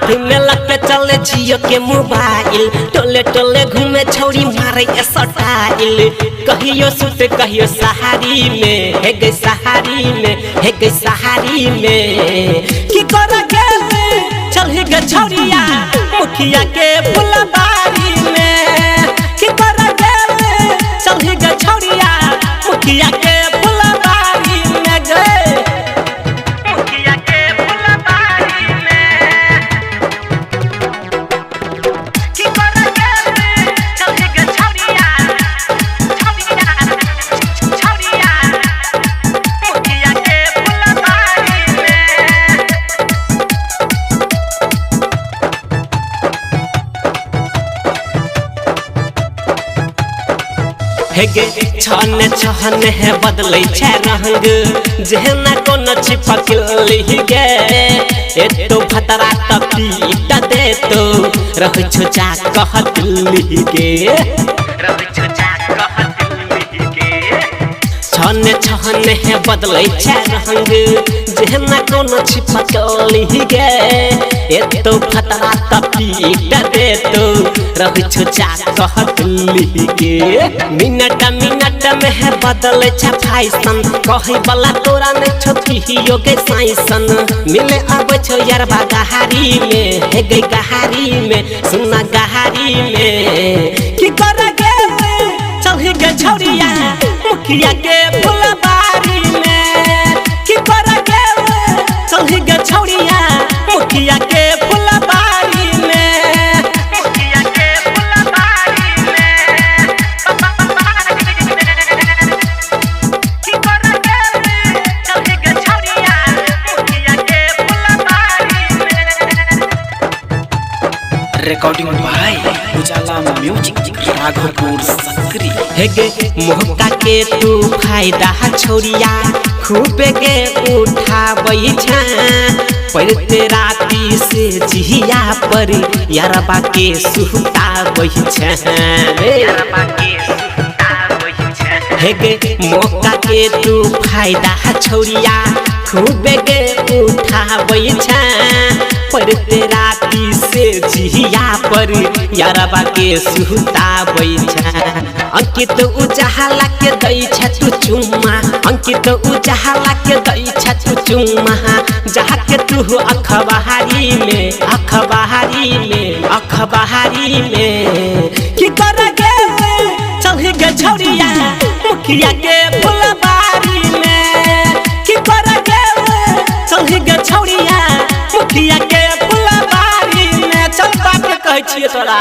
हाथ में लगे चले जियो के मोबाइल टोले टोले घूमे छौरी मारे स्टाइल कहियो सूट कहियो सहारी में हे गई सहारी में हे गई सहारी में की कर गेले चल हे गई छौरिया मुखिया के फुलबारी में की कर गेले चल हे गई छौरिया मुखिया के फुलबारी में गए मुखिया के फुलबारी में की कर गेले चल हे गई छौरिया छौरिया छौरिया मुखिया के फुलबारी में हे गे छन छन है बदलै छै रंग जेहना कोनो छिपकली गे एतो भतरा तपीट दे तो रह छोचा कहतली गे रह छोचा कहतली गे छन छन है बदलै छै रंग जेहना कोनो छिपकली गे एतो भतरा तपीट दे तो रह छोचा कहतली गे मिनट मिनट में है बदल छ फैशन कहे वाला तोरा ने छोटियो के साइसन मिले अब छो यार गहारी में हे गई गहारी में सुना गहारी में की कर गेले चल हे गे छौरिया मुखिया के फुलबारी में की कर गेले चल हे गे छौरिया मुखिया के फुलबारी में मुखिया के फुलबारी में की कर गेले चल हे गे छौरिया मुखिया के फुलबारी में रिकॉर्डिंग भाई उजाला म्यूजिक राघोपुर सकरी हे गे मोहका के तू फायदा छोरिया खूब गे उठाबै छ पड़ते राती से जिया पर यारबा के सुताबै छ यारबा के सुताबै छ हे गे मोहका के तू फायदा छोरिया खूब गे उठाबै छ पड़ते राती से जिया पर यारबा के सुताबै छ अंकित उजाला के दै छ तू चुम्मा अंकित उजाला के दै छ तू चुम्मा जहाँ के तू अखबारी में अखबारी में अखबारी में की कर गेले चल हे गे छौरिया मुखिया के फुलबारी में की कर गेले चल हे गे छौरिया मुखिया के फुलबारी में चल बात कहै छियै तोरा।